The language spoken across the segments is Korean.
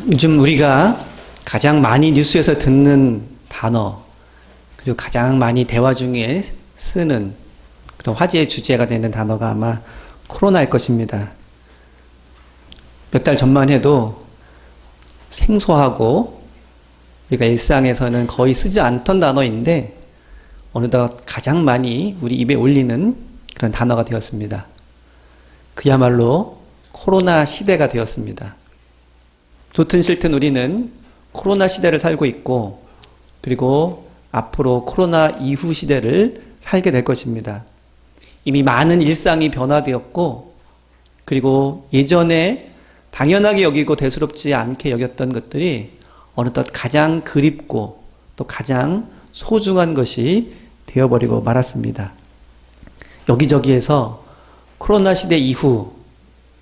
요즘 우리가 가장 많이 뉴스에서 듣는 단어, 그리고 가장 많이 대화 중에 쓰는 그런 화제의 주제가 되는 단어가 아마 코로나일 것입니다. 몇 달 전만 해도 생소하고 우리가 일상에서는 거의 쓰지 않던 단어인데 어느덧 가장 많이 우리 입에 올리는 그런 단어가 되었습니다. 그야말로 코로나 시대가 되었습니다. 좋든 싫든 우리는 코로나 시대를 살고 있고, 그리고 앞으로 코로나 이후 시대를 살게 될 것입니다. 이미 많은 일상이 변화되었고, 그리고 예전에 당연하게 여기고 대수롭지 않게 여겼던 것들이 어느덧 가장 그립고 또 가장 소중한 것이 되어버리고 말았습니다. 여기저기에서 코로나 시대 이후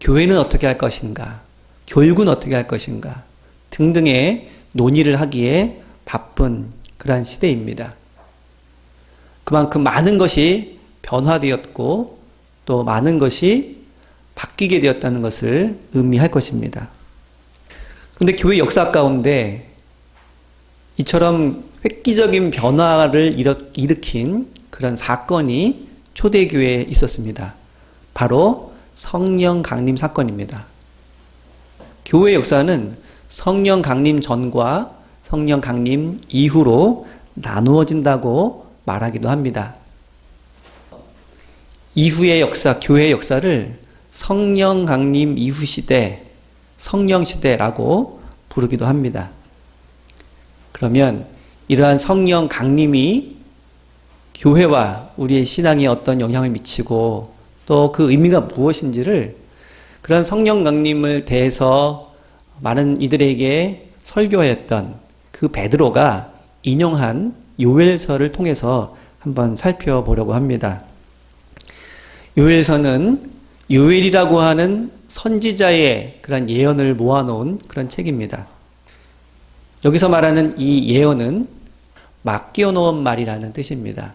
교회는 어떻게 할 것인가, 교육은 어떻게 할 것인가 등등의 논의를 하기에 바쁜 그러한 시대입니다. 그만큼 많은 것이 변화되었고 또 많은 것이 바뀌게 되었다는 것을 의미할 것입니다. 그런데 교회 역사 가운데 이처럼 획기적인 변화를 일으킨 그런 사건이 초대교회에 있었습니다. 바로 성령 강림 사건입니다. 교회 역사는 성령 강림 전과 성령 강림 이후로 나누어진다고 말하기도 합니다. 이후의 역사, 교회의 역사를 성령 강림 이후 시대, 성령 시대라고 부르기도 합니다. 그러면 이러한 성령 강림이 교회와 우리의 신앙에 어떤 영향을 미치고 또 그 의미가 무엇인지를 그런 성령 강림을 대해서 많은 이들에게 설교했던 그 베드로가 인용한 요엘서를 통해서 한번 살펴보려고 합니다. 요엘서는 요엘이라고 하는 선지자의 그런 예언을 모아놓은 그런 책입니다. 여기서 말하는 이 예언은 맡겨놓은 말이라는 뜻입니다.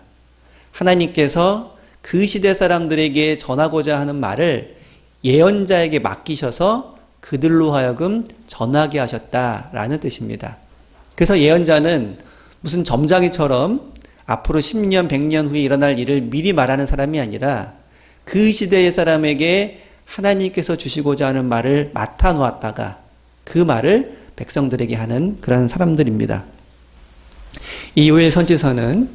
하나님께서 그 시대 사람들에게 전하고자 하는 말을 예언자에게 맡기셔서 그들로 하여금 전하게 하셨다라는 뜻입니다. 그래서 예언자는 무슨 점장이처럼 앞으로 10년, 100년 후에 일어날 일을 미리 말하는 사람이 아니라 그 시대의 사람에게 하나님께서 주시고자 하는 말을 맡아 놓았다가 그 말을 백성들에게 하는 그런 사람들입니다. 이 요엘 선지서는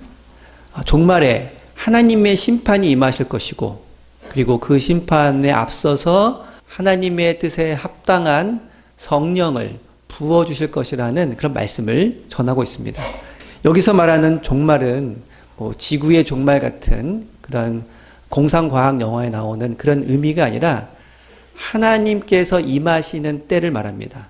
종말에 하나님의 심판이 임하실 것이고, 그리고 그 심판에 앞서서 하나님의 뜻에 합당한 성령을 부어주실 것이라는 그런 말씀을 전하고 있습니다. 여기서 말하는 종말은 지구의 종말 같은 그런 공상과학 영화에 나오는 그런 의미가 아니라 하나님께서 임하시는 때를 말합니다.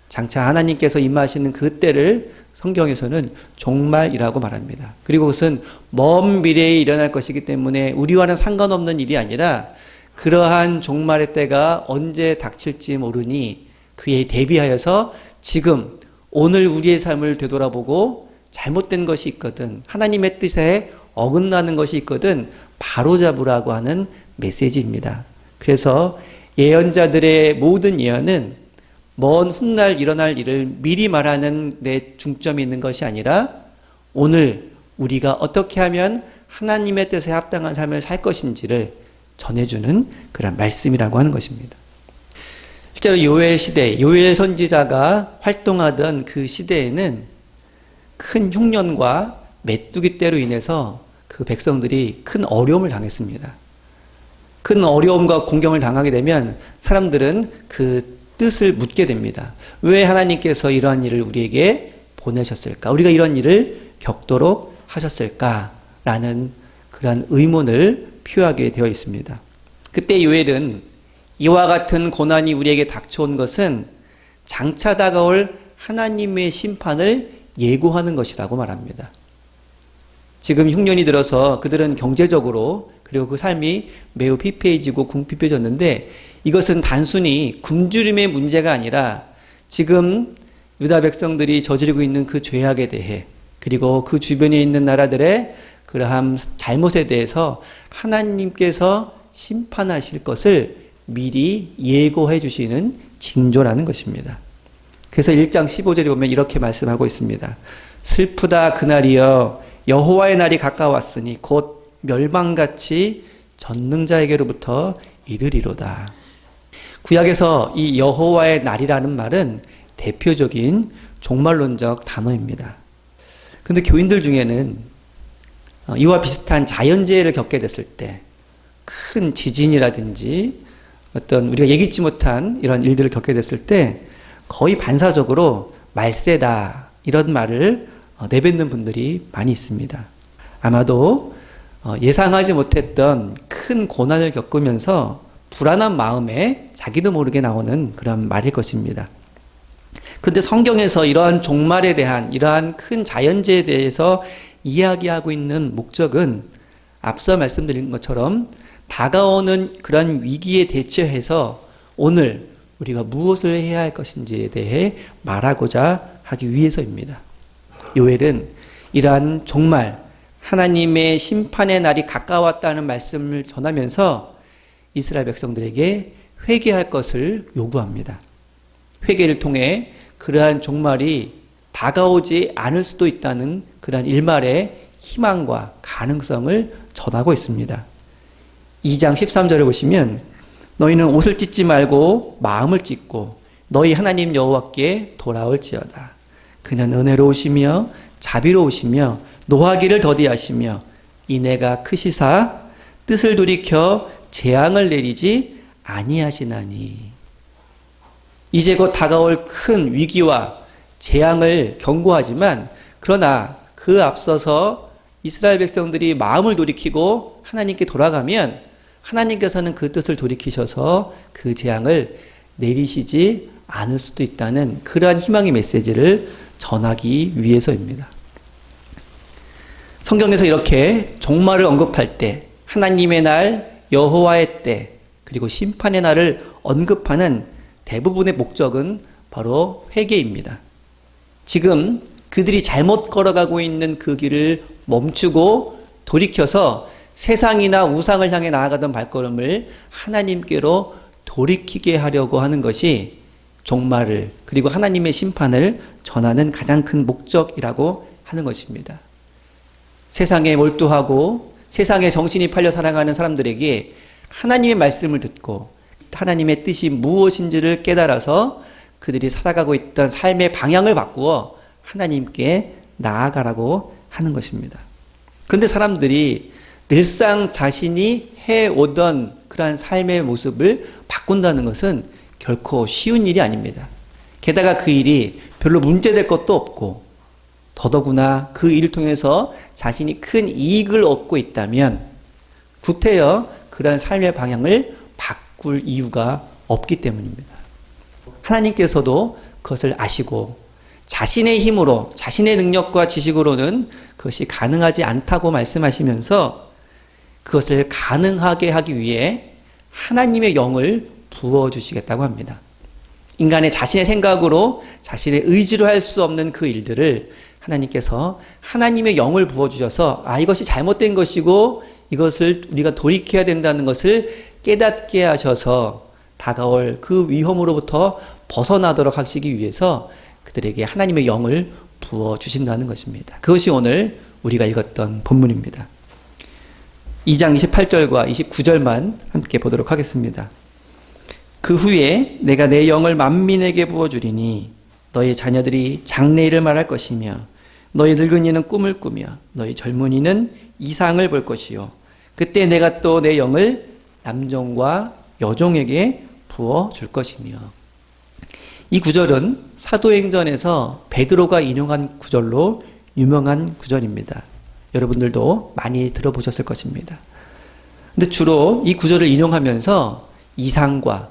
장차 하나님께서 임하시는 그 때를 성경에서는 종말이라고 말합니다. 그리고 그것은 먼 미래에 일어날 것이기 때문에 우리와는 상관없는 일이 아니라 그러한 종말의 때가 언제 닥칠지 모르니 그에 대비하여서 지금 오늘 우리의 삶을 되돌아보고 잘못된 것이 있거든, 하나님의 뜻에 어긋나는 것이 있거든 바로잡으라고 하는 메시지입니다. 그래서 예언자들의 모든 예언은 먼 훗날 일어날 일을 미리 말하는 데 중점이 있는 것이 아니라 오늘 우리가 어떻게 하면 하나님의 뜻에 합당한 삶을 살 것인지를 전해주는 그런 말씀이라고 하는 것입니다. 실제로 요엘 시대, 요엘 선지자가 활동하던 그 시대에는 큰 흉년과 메뚜기 떼로 인해서 그 백성들이 큰 어려움을 당했습니다. 큰 어려움과 공경을 당하게 되면 사람들은 그 뜻을 묻게 됩니다. 왜 하나님께서 이러한 일을 우리에게 보내셨을까? 우리가 이런 일을 겪도록 하셨을까라는 그런 의문을 표하게 되어 있습니다. 그때 요엘은 이와 같은 고난이 우리에게 닥쳐온 것은 장차 다가올 하나님의 심판을 예고하는 것이라고 말합니다. 지금 흉년이 들어서 그들은 경제적으로 그리고 그 삶이 매우 피폐해지고 궁핍해졌는데 이것은 단순히 굶주림의 문제가 아니라 지금 유다 백성들이 저지르고 있는 그 죄악에 대해, 그리고 그 주변에 있는 나라들의 그러한 잘못에 대해서 하나님께서 심판하실 것을 미리 예고해 주시는 징조라는 것입니다. 그래서 1장 15절에 보면 이렇게 말씀하고 있습니다. 슬프다 그날이여 여호와의 날이 가까웠으니 곧 멸망같이 전능자에게로부터 이르리로다. 구약에서 이 여호와의 날이라는 말은 대표적인 종말론적 단어입니다. 그런데 교인들 중에는 이와 비슷한 자연재해를 겪게 됐을 때, 큰 지진이라든지 어떤 우리가 예기치 못한 이런 일들을 겪게 됐을 때 거의 반사적으로 말세다 이런 말을 내뱉는 분들이 많이 있습니다. 아마도 예상하지 못했던 큰 고난을 겪으면서 불안한 마음에 자기도 모르게 나오는 그런 말일 것입니다. 그런데 성경에서 이러한 종말에 대한 이러한 큰 자연재해에 대해서 이야기하고 있는 목적은 앞서 말씀드린 것처럼 다가오는 그런 위기에 대처해서 오늘 우리가 무엇을 해야 할 것인지에 대해 말하고자 하기 위해서입니다. 요엘은 이러한 종말, 하나님의 심판의 날이 가까웠다는 말씀을 전하면서 이스라엘 백성들에게 회개할 것을 요구합니다. 회개를 통해 그러한 종말이 다가오지 않을 수도 있다는 그러한 일말의 희망과 가능성을 전하고 있습니다. 2장 13절을 보시면 너희는 옷을 찢지 말고 마음을 찢고 너희 하나님 여호와께 돌아올지어다. 그는 은혜로우시며 자비로우시며 노하기를 더디하시며 인애가 크시사 뜻을 돌이켜 재앙을 내리지 아니하시나니. 이제 곧 다가올 큰 위기와 재앙을 경고하지만 그러나 그 앞서서 이스라엘 백성들이 마음을 돌이키고 하나님께 돌아가면 하나님께서는 그 뜻을 돌이키셔서 그 재앙을 내리시지 않을 수도 있다는 그러한 희망의 메시지를 전하기 위해서입니다. 성경에서 이렇게 종말을 언급할 때 하나님의 날, 여호와의 때, 그리고 심판의 날을 언급하는 대부분의 목적은 바로 회개입니다. 지금 그들이 잘못 걸어가고 있는 그 길을 멈추고 돌이켜서 세상이나 우상을 향해 나아가던 발걸음을 하나님께로 돌이키게 하려고 하는 것이 종말을 그리고 하나님의 심판을 전하는 가장 큰 목적이라고 하는 것입니다. 세상에 몰두하고 세상에 정신이 팔려 살아가는 사람들에게 하나님의 말씀을 듣고 하나님의 뜻이 무엇인지를 깨달아서 그들이 살아가고 있던 삶의 방향을 바꾸어 하나님께 나아가라고 하는 것입니다. 그런데 사람들이 늘상 자신이 해오던 그러한 삶의 모습을 바꾼다는 것은 결코 쉬운 일이 아닙니다. 게다가 그 일이 별로 문제될 것도 없고 더더구나 그 일을 통해서 자신이 큰 이익을 얻고 있다면 구태여 그러한 삶의 방향을 바꿀 이유가 없기 때문입니다. 하나님께서도 그것을 아시고 자신의 힘으로 자신의 능력과 지식으로는 그것이 가능하지 않다고 말씀하시면서 그것을 가능하게 하기 위해 하나님의 영을 부어주시겠다고 합니다. 인간의 자신의 생각으로 자신의 의지로 할 수 없는 그 일들을 하나님께서 하나님의 영을 부어주셔서 이것이 잘못된 것이고 이것을 우리가 돌이켜야 된다는 것을 깨닫게 하셔서 다가올 그 위험으로부터 벗어나도록 하시기 위해서 그들에게 하나님의 영을 부어주신다는 것입니다. 그것이 오늘 우리가 읽었던 본문입니다. 2장 28절과 29절만 함께 보도록 하겠습니다. 그 후에 내가 내 영을 만민에게 부어주리니 너희 자녀들이 장래일을 말할 것이며 너희 늙은이는 꿈을 꾸며 너희 젊은이는 이상을 볼 것이요 그때 내가 또 내 영을 남종과 여종에게 부어줄 것이며. 이 구절은 사도행전에서 베드로가 인용한 구절로 유명한 구절입니다. 여러분들도 많이 들어보셨을 것입니다. 근데 주로 이 구절을 인용하면서 이상과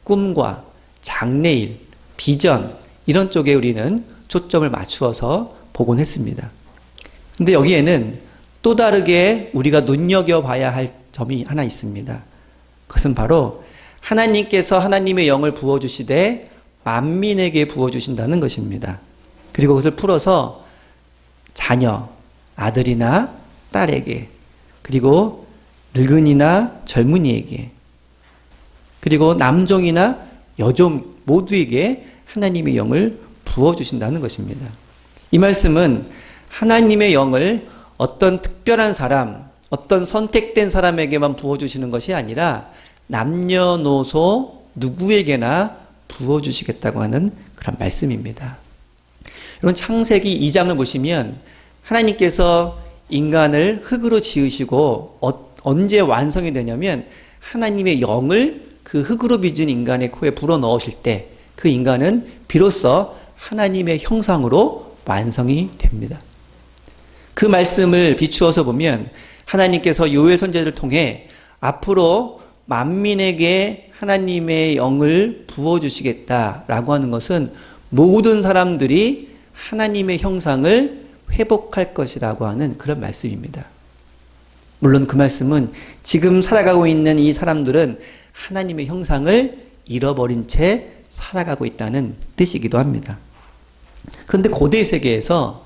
꿈과 장래일, 비전 이런 쪽에 우리는 초점을 맞추어서 보곤 했습니다. 근데 여기에는 또 다르게 우리가 눈여겨봐야 할 점이 하나 있습니다. 그것은 바로 하나님께서 하나님의 영을 부어주시되 만민에게 부어주신다는 것입니다. 그리고 그것을 풀어서 자녀, 아들이나 딸에게, 그리고 늙은이나 젊은이에게, 그리고 남종이나 여종 모두에게 하나님의 영을 부어주신다는 것입니다. 이 말씀은 하나님의 영을 어떤 특별한 사람, 어떤 선택된 사람에게만 부어주시는 것이 아니라 남녀노소 누구에게나 부어주시겠다고 하는 그런 말씀입니다. 여러분, 창세기 2장을 보시면 하나님께서 인간을 흙으로 지으시고 언제 완성이 되냐면 하나님의 영을 그 흙으로 빚은 인간의 코에 불어 넣으실 때 그 인간은 비로소 하나님의 형상으로 완성이 됩니다. 그 말씀을 비추어서 보면 하나님께서 요엘 선지자를 통해 앞으로 만민에게 하나님의 영을 부어주시겠다라고 하는 것은 모든 사람들이 하나님의 형상을 회복할 것이라고 하는 그런 말씀입니다. 물론 그 말씀은 지금 살아가고 있는 이 사람들은 하나님의 형상을 잃어버린 채 살아가고 있다는 뜻이기도 합니다. 그런데 고대 세계에서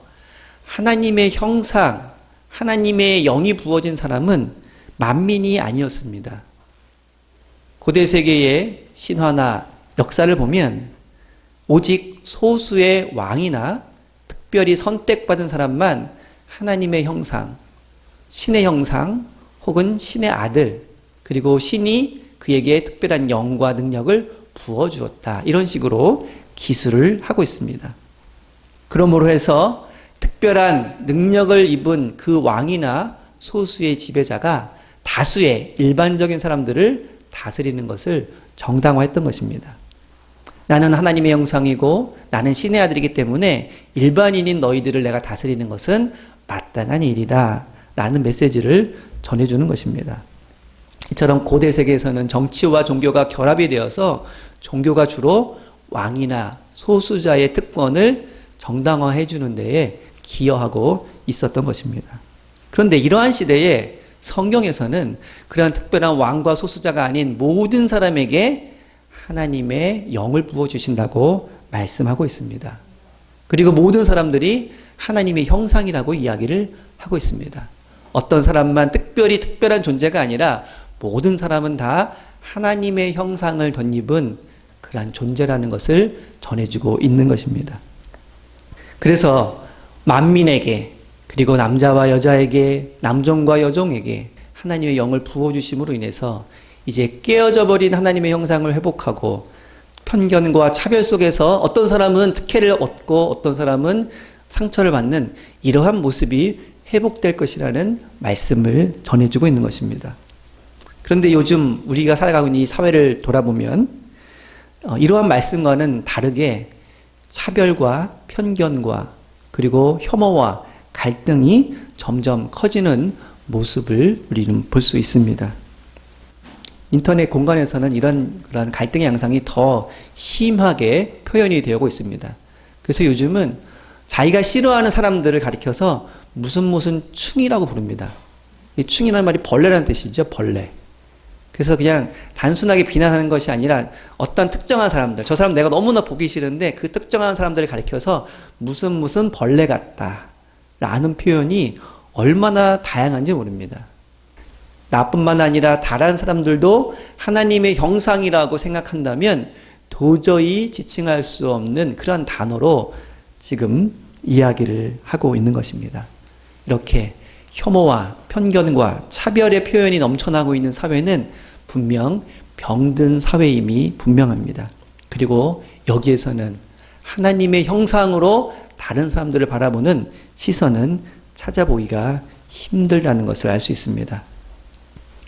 하나님의 형상, 하나님의 영이 부어진 사람은 만민이 아니었습니다. 고대 세계의 신화나 역사를 보면 오직 소수의 왕이나 특별히 선택받은 사람만 하나님의 형상, 신의 형상 혹은 신의 아들, 그리고 신이 그에게 특별한 영과 능력을 부어주었다. 이런 식으로 기술을 하고 있습니다. 그러므로 해서 특별한 능력을 입은 그 왕이나 소수의 지배자가 다수의 일반적인 사람들을 다스리는 것을 정당화했던 것입니다. 나는 하나님의 형상이고 나는 신의 아들이기 때문에 일반인인 너희들을 내가 다스리는 것은 마땅한 일이다 라는 메시지를 전해주는 것입니다. 이처럼 고대 세계에서는 정치와 종교가 결합이 되어서 종교가 주로 왕이나 소수자의 특권을 정당화해 주는 데에 기여하고 있었던 것입니다. 그런데 이러한 시대에 성경에서는 그러한 특별한 왕과 소수자가 아닌 모든 사람에게 하나님의 영을 부어주신다고 말씀하고 있습니다. 그리고 모든 사람들이 하나님의 형상이라고 이야기를 하고 있습니다. 어떤 사람만 특별히 특별한 존재가 아니라 모든 사람은 다 하나님의 형상을 덧입은 그러한 존재라는 것을 전해주고 있는 것입니다. 그래서 만민에게, 그리고 남자와 여자에게, 남종과 여종에게 하나님의 영을 부어주심으로 인해서 이제 깨어져 버린 하나님의 형상을 회복하고 편견과 차별 속에서 어떤 사람은 특혜를 얻고 어떤 사람은 상처를 받는 이러한 모습이 회복될 것이라는 말씀을 전해주고 있는 것입니다. 그런데 요즘 우리가 살아가고 있는 이 사회를 돌아보면 이러한 말씀과는 다르게 차별과 편견과 그리고 혐오와 갈등이 점점 커지는 모습을 우리는 볼 수 있습니다. 인터넷 공간에서는 그런 갈등의 양상이 더 심하게 표현이 되고 있습니다. 그래서 요즘은 자기가 싫어하는 사람들을 가리켜서 무슨 충이라고 부릅니다. 이 충이라는 말이 벌레라는 뜻이죠. 벌레. 그래서 그냥 단순하게 비난하는 것이 아니라 어떤 특정한 사람들, 저 사람 내가 너무나 보기 싫은데 그 특정한 사람들을 가리켜서 무슨 벌레 같다 라는 표현이 얼마나 다양한지 모릅니다. 나뿐만 아니라 다른 사람들도 하나님의 형상이라고 생각한다면 도저히 지칭할 수 없는 그런 단어로 지금 이야기를 하고 있는 것입니다. 이렇게 혐오와 편견과 차별의 표현이 넘쳐나고 있는 사회는 분명 병든 사회임이 분명합니다. 그리고 여기에서는 하나님의 형상으로 다른 사람들을 바라보는 시선은 찾아보기가 힘들다는 것을 알 수 있습니다.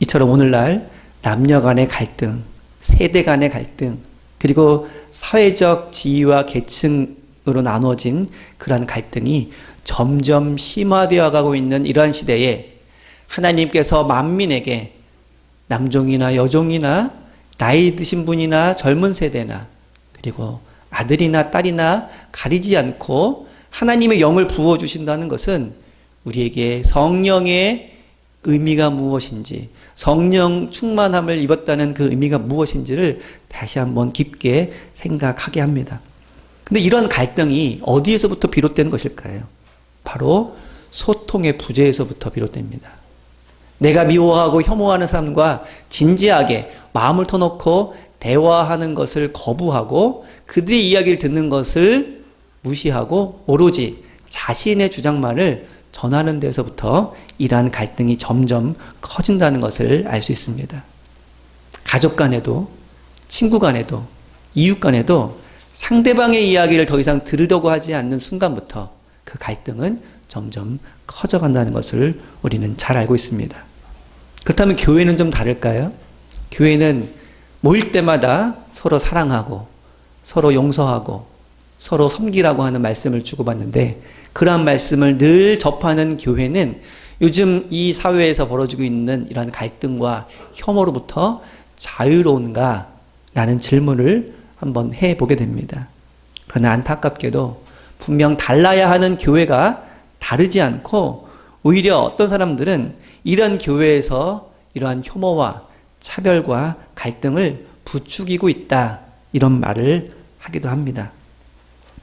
이처럼 오늘날 남녀 간의 갈등, 세대 간의 갈등, 그리고 사회적 지위와 계층으로 나눠진 그러한 갈등이 점점 심화되어 가고 있는 이러한 시대에 하나님께서 만민에게 남종이나 여종이나 나이 드신 분이나 젊은 세대나 그리고 아들이나 딸이나 가리지 않고 하나님의 영을 부어주신다는 것은 우리에게 성령의 의미가 무엇인지, 성령 충만함을 입었다는 그 의미가 무엇인지를 다시 한번 깊게 생각하게 합니다. 근데 이런 갈등이 어디에서부터 비롯된 것일까요? 바로 소통의 부재에서부터 비롯됩니다. 내가 미워하고 혐오하는 사람과 진지하게 마음을 터놓고 대화하는 것을 거부하고 그들의 이야기를 듣는 것을 무시하고 오로지 자신의 주장만을 전하는 데서부터 이러한 갈등이 점점 커진다는 것을 알 수 있습니다. 가족 간에도, 친구 간에도, 이웃 간에도 상대방의 이야기를 더 이상 들으려고 하지 않는 순간부터 그 갈등은 점점 커져간다는 것을 우리는 잘 알고 있습니다. 그렇다면 교회는 좀 다를까요? 교회는 모일 때마다 서로 사랑하고 서로 용서하고 서로 섬기라고 하는 말씀을 주고받는데, 그러한 말씀을 늘 접하는 교회는 요즘 이 사회에서 벌어지고 있는 이러한 갈등과 혐오로부터 자유로운가? 라는 질문을 한번 해보게 됩니다. 그러나 안타깝게도 분명 달라야 하는 교회가 다르지 않고 오히려 어떤 사람들은 이런 교회에서 이러한 혐오와 차별과 갈등을 부추기고 있다, 이런 말을 하기도 합니다.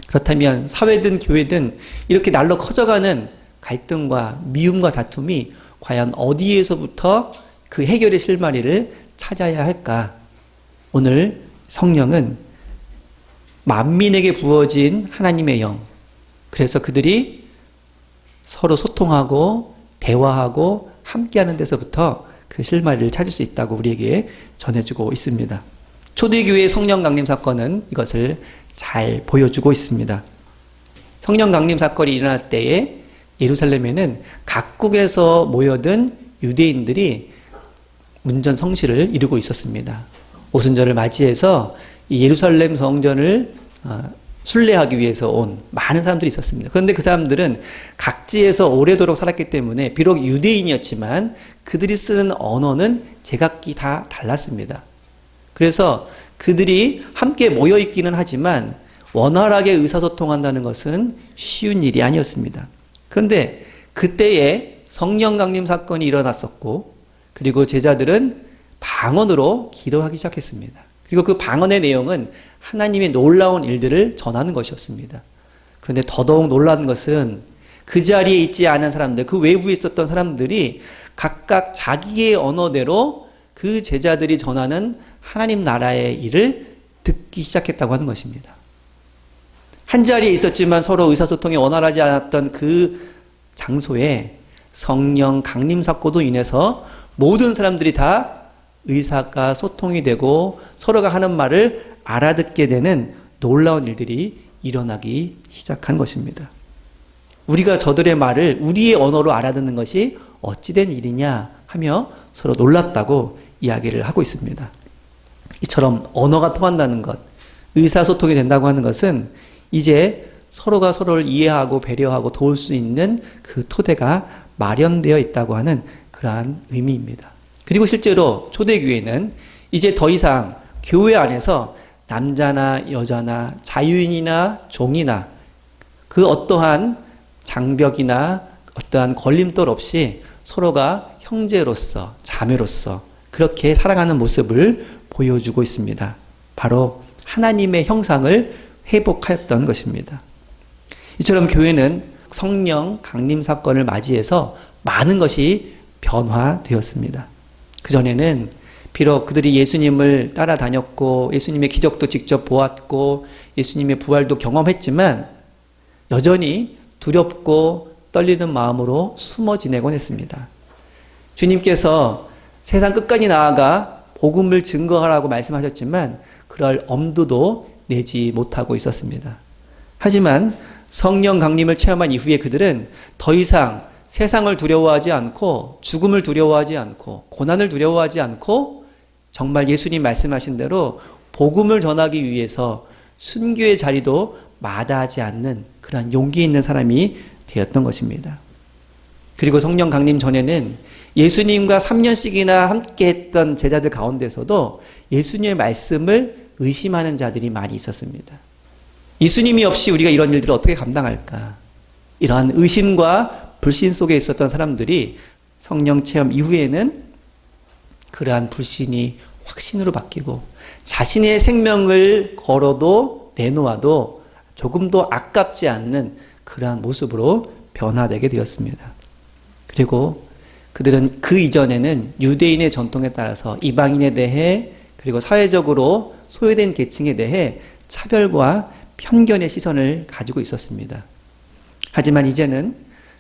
그렇다면 사회든 교회든 이렇게 날로 커져가는 갈등과 미움과 다툼이 과연 어디에서부터 그 해결의 실마리를 찾아야 할까? 오늘 성령은 만민에게 부어진 하나님의 영, 그래서 그들이 서로 소통하고 대화하고 함께하는 데서부터 그 실마리를 찾을 수 있다고 우리에게 전해주고 있습니다. 초대교회의 성령 강림 사건은 이것을 잘 보여주고 있습니다. 성령 강림 사건이 일어날 때에 예루살렘에는 각국에서 모여든 유대인들이 문전성시를 이루고 있었습니다. 오순절을 맞이해서 이 예루살렘 성전을 순례하기 위해서 온 많은 사람들이 있었습니다. 그런데 그 사람들은 각지에서 오래도록 살았기 때문에 비록 유대인이었지만 그들이 쓰는 언어는 제각기 다 달랐습니다. 그래서 그들이 함께 모여 있기는 하지만 원활하게 의사소통한다는 것은 쉬운 일이 아니었습니다. 그런데 그때에 성령 강림 사건이 일어났었고, 그리고 제자들은 방언으로 기도하기 시작했습니다. 그리고 그 방언의 내용은 하나님의 놀라운 일들을 전하는 것이었습니다. 그런데 더더욱 놀라운 것은 그 자리에 있지 않은 사람들, 그 외부에 있었던 사람들이 각각 자기의 언어대로 그 제자들이 전하는 하나님 나라의 일을 듣기 시작했다고 하는 것입니다. 한 자리에 있었지만 서로 의사소통이 원활하지 않았던 그 장소에 성령 강림 사건으로 인해서 모든 사람들이 다 의사가 소통이 되고 서로가 하는 말을 알아듣게 되는 놀라운 일들이 일어나기 시작한 것입니다. 우리가 저들의 말을 우리의 언어로 알아듣는 것이 어찌된 일이냐 하며 서로 놀랐다고 이야기를 하고 있습니다. 이처럼 언어가 통한다는 것, 의사소통이 된다고 하는 것은 이제 서로가 서로를 이해하고 배려하고 도울 수 있는 그 토대가 마련되어 있다고 하는 그러한 의미입니다. 그리고 실제로 초대교회는 이제 더 이상 교회 안에서 남자나 여자나 자유인이나 종이나 그 어떠한 장벽이나 어떠한 걸림돌 없이 서로가 형제로서 자매로서 그렇게 살아가는 모습을 보여주고 있습니다. 바로 하나님의 형상을 회복하였던 것입니다. 이처럼 교회는 성령 강림 사건을 맞이해서 많은 것이 변화되었습니다. 그전에는 비록 그들이 예수님을 따라다녔고 예수님의 기적도 직접 보았고 예수님의 부활도 경험했지만 여전히 두렵고 떨리는 마음으로 숨어 지내곤 했습니다. 주님께서 세상 끝까지 나아가 복음을 증거하라고 말씀하셨지만 그럴 엄두도 내지 못하고 있었습니다. 하지만 성령 강림을 체험한 이후에 그들은 더 이상 세상을 두려워하지 않고 죽음을 두려워하지 않고 고난을 두려워하지 않고 정말 예수님 말씀하신 대로 복음을 전하기 위해서 순교의 자리도 마다하지 않는 그런 용기 있는 사람이 되었던 것입니다. 그리고 성령 강림 전에는 예수님과 3년씩이나 함께 했던 제자들 가운데서도 예수님의 말씀을 의심하는 자들이 많이 있었습니다. 예수님이 없이 우리가 이런 일들을 어떻게 감당할까? 이러한 의심과 불신 속에 있었던 사람들이 성령 체험 이후에는 그러한 불신이 확신으로 바뀌고 자신의 생명을 걸어도 내놓아도 조금도 아깝지 않는 그러한 모습으로 변화되게 되었습니다. 그리고 그들은 그 이전에는 유대인의 전통에 따라서 이방인에 대해 그리고 사회적으로 소외된 계층에 대해 차별과 편견의 시선을 가지고 있었습니다. 하지만 이제는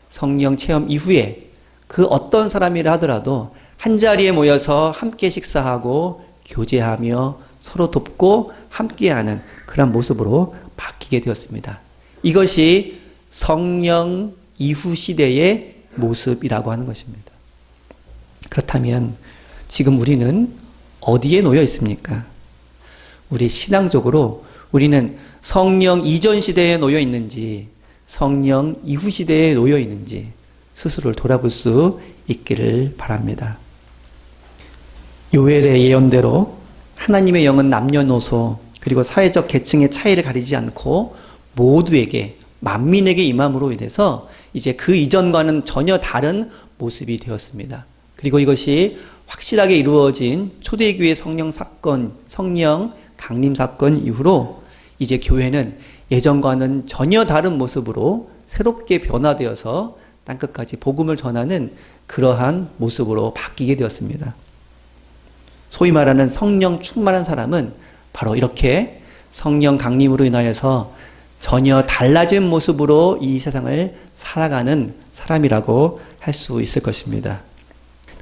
성령 체험 이후에 그 어떤 사람이라 하더라도 한자리에 모여서 함께 식사하고 교제하며 서로 돕고 함께하는 그런 모습으로 바뀌게 되었습니다. 이것이 성령 이후 시대의 모습이라고 하는 것입니다. 그렇다면 지금 우리는 어디에 놓여 있습니까? 우리 신앙적으로 우리는 성령 이전 시대에 놓여 있는지 성령 이후 시대에 놓여 있는지 스스로를 돌아볼 수 있기를 바랍니다. 요엘의 예언대로 하나님의 영은 남녀노소 그리고 사회적 계층의 차이를 가리지 않고 모두에게 만민에게 임함으로 인해서 이제 그 이전과는 전혀 다른 모습이 되었습니다. 그리고 이것이 확실하게 이루어진 초대교회 성령 사건, 성령 강림 사건 이후로 이제 교회는 예전과는 전혀 다른 모습으로 새롭게 변화되어서 땅끝까지 복음을 전하는 그러한 모습으로 바뀌게 되었습니다. 소위 말하는 성령 충만한 사람은 바로 이렇게 성령 강림으로 인하여서 전혀 달라진 모습으로 이 세상을 살아가는 사람이라고 할 수 있을 것입니다.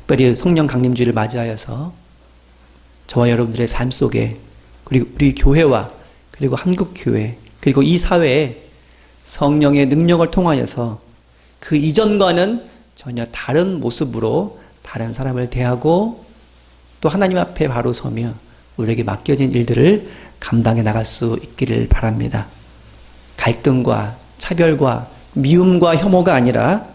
특별히 성령 강림주의를 맞이하여서 저와 여러분들의 삶 속에 그리고 우리 교회와 그리고 한국교회 그리고 이 사회에 성령의 능력을 통하여서 그 이전과는 전혀 다른 모습으로 다른 사람을 대하고 또 하나님 앞에 바로 서며 우리에게 맡겨진 일들을 감당해 나갈 수 있기를 바랍니다. 갈등과 차별과 미움과 혐오가 아니라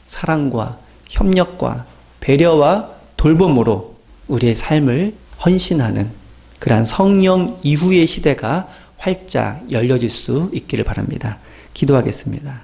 사랑과 협력과 배려와 돌봄으로 우리의 삶을 헌신하는 그러한 성령 이후의 시대가 활짝 열려질 수 있기를 바랍니다. 기도하겠습니다.